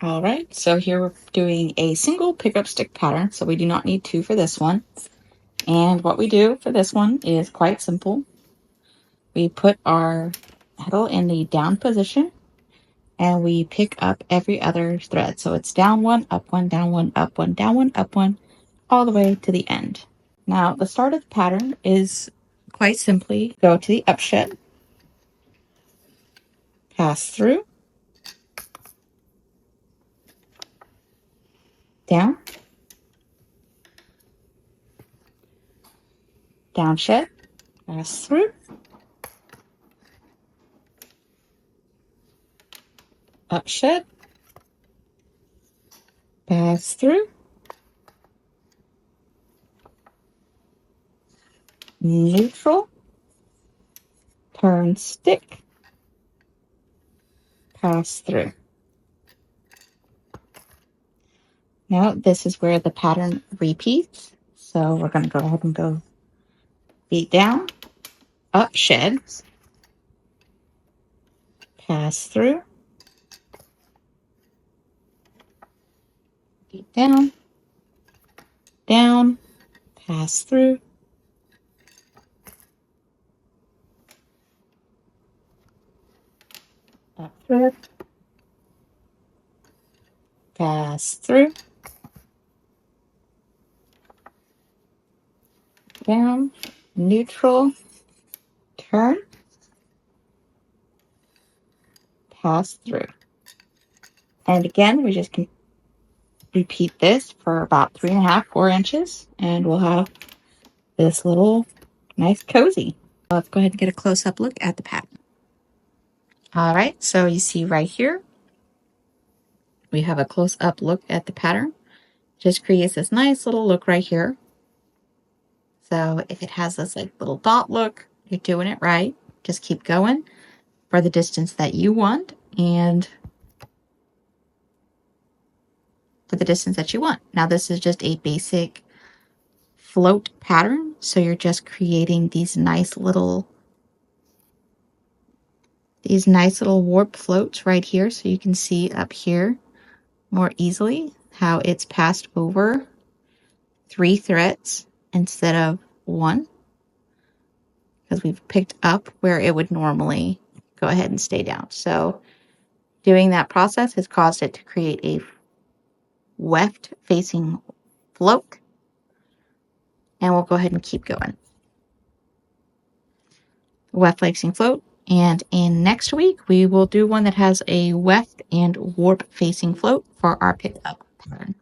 All right, so here we're doing a single pickup stick pattern, so we do not need two for this one. And what we do for this one is quite simple. We put our heddle in the down position, and we pick up every other thread. So it's down one, up one, down one, up one, down one, up one, all the way to the end. Now, the start of the pattern is quite simply go to the up shed, pass through, down, down shed, pass through, up shed, pass through, neutral, turn stick, pass through. Now this is where the pattern repeats. So we're going to go ahead and go beat down, up shed, pass through, beat down, down, pass through, up thread, pass through, down, neutral, turn, pass through. And again, we just can repeat this for about 3.5, 4 inches, and we'll have this little nice cozy. Let's go ahead and get a close-up look at the pattern. All right, so you see right here, we have a close-up look at the pattern. Just creates this nice little look right here. So if it has this like little dot look, you're doing it right. Just keep going for the distance that you want and for the distance that you want. Now this is just a basic float pattern. So you're just creating these nice little warp floats right here. So you can see up here more easily how it's passed over 3 threads instead of 1, because we've picked up where it would normally go ahead and stay down. So doing that process has caused it to create a weft facing float, and we'll go ahead and keep going. Weft facing float, and in next week we will do one that has a weft and warp facing float for our pickup pattern.